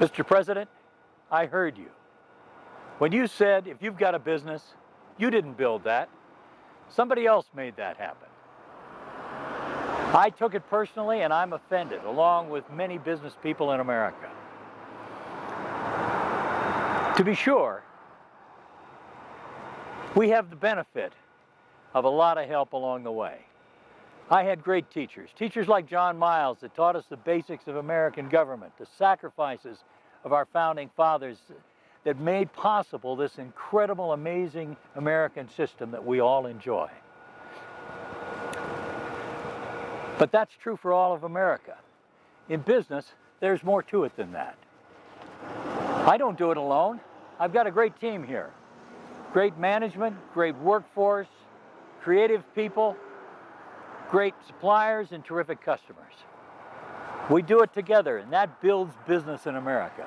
Mr. President, I heard you. When you said if you've got a business, you didn't build that. Somebody else made that happen. I took it personally and I'm offended, along with many business people in America. To be sure, we have the benefit of a lot of help along the way. I had great teachers like John Miles that taught us the basics of American government, the sacrifices of our founding fathers that made possible this incredible, amazing American system that we all enjoy. But that's true for all of America. In business, there's more to it than that. I don't do it alone. I've got a great team here. Great management, great workforce, creative people, great suppliers, and terrific customers. We do it together, and that builds business in America.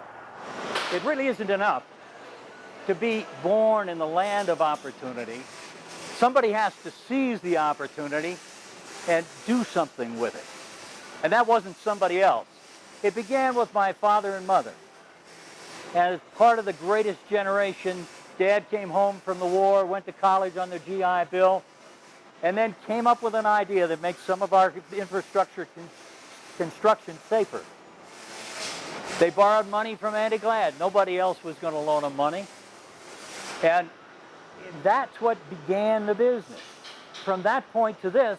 It really isn't enough to be born in the land of opportunity. Somebody has to seize the opportunity and do something with it. And that wasn't somebody else. It began with my father and mother. As part of the greatest generation, Dad came home from the war, went to college on the GI Bill, and then came up with an idea that makes some of our infrastructure construction safer. They borrowed money from Andy Glad. Nobody else was going to loan them money. And that's what began the business. From that point to this,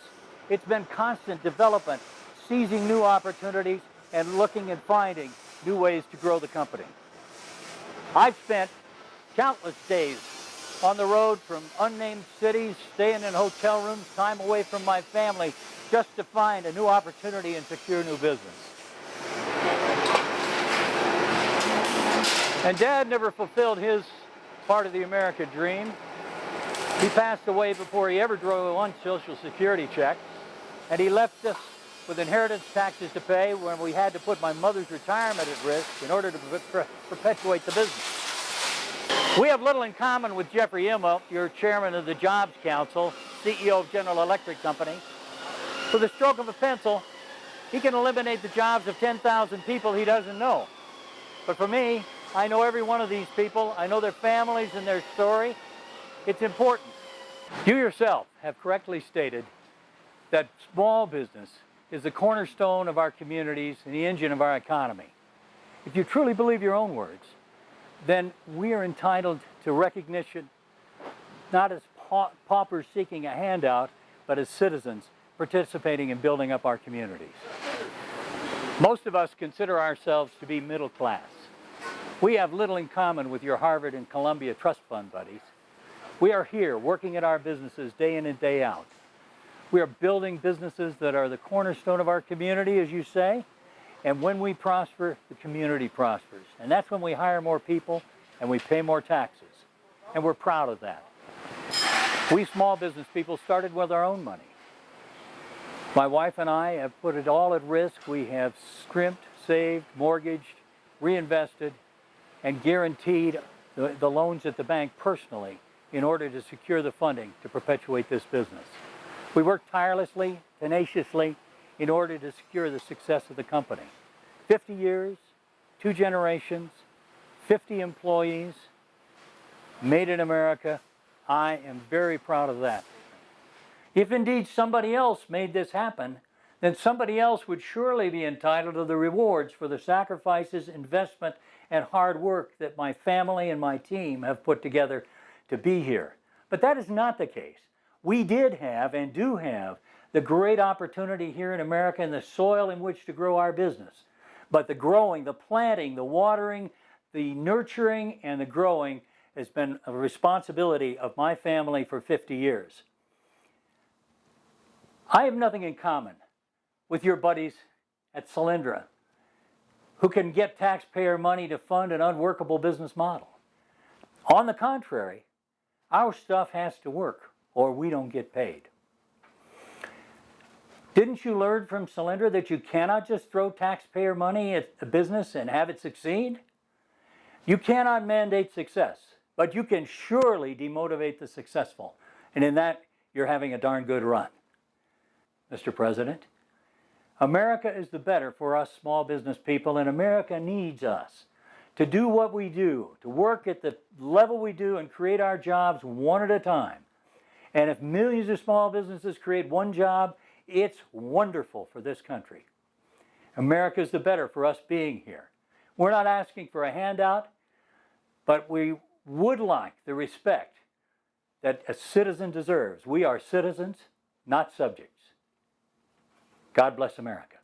it's been constant development, seizing new opportunities and looking and finding new ways to grow the company. I've spent countless days on the road from unnamed cities, staying in hotel rooms, time away from my family, just to find a new opportunity and secure new business. And Dad never fulfilled his part of the American dream. He passed away before he ever drew one Social Security check, and he left us with inheritance taxes to pay when we had to put my mother's retirement at risk in order to perpetuate the business. We have little in common with Jeffrey Immelt, your chairman of the Jobs Council, CEO of General Electric Company. With a stroke of a pencil, he can eliminate the jobs of 10,000 people he doesn't know. But for me, I know every one of these people. I know their families and their story. It's important. You yourself have correctly stated that small business is the cornerstone of our communities and the engine of our economy. If you truly believe your own words, then we are entitled to recognition, not as paupers seeking a handout, but as citizens participating in building up our communities. Most of us consider ourselves to be middle class. We have little in common with your Harvard and Columbia trust fund buddies. We are here working at our businesses day in and day out. We are building businesses that are the cornerstone of our community, as you say, and when we prosper, the community prospers. And that's when we hire more people and we pay more taxes. And we're proud of that. We small business people started with our own money. My wife and I have put it all at risk. We have scrimped, saved, mortgaged, reinvested, and guaranteed the loans at the bank personally in order to secure the funding to perpetuate this business. We worked tirelessly, tenaciously, in order to secure the success of the company. 50 years, 2 generations, 50 employees, made in America. I am very proud of that. If indeed somebody else made this happen, then somebody else would surely be entitled to the rewards for the sacrifices, investment, and hard work that my family and my team have put together to be here. But that is not the case. We did have and do have the great opportunity here in America and the soil in which to grow our business. But the growing, the planting, the watering, the nurturing, and the growing has been a responsibility of my family for 50 years. I have nothing in common with your buddies at Solyndra who can get taxpayer money to fund an unworkable business model. On the contrary, our stuff has to work or we don't get paid. Didn't you learn from Solyndra that you cannot just throw taxpayer money at a business and have it succeed? You cannot mandate success, but you can surely demotivate the successful. And in that, you're having a darn good run. Mr. President, America is the better for us small business people, and America needs us. to do what we do, to work at the level we do and create our jobs one at a time. And if millions of small businesses create one job, it's wonderful for this country. America's the better for us being here. We're not asking for a handout, but we would like the respect that a citizen deserves. We are citizens, not subjects. God bless America.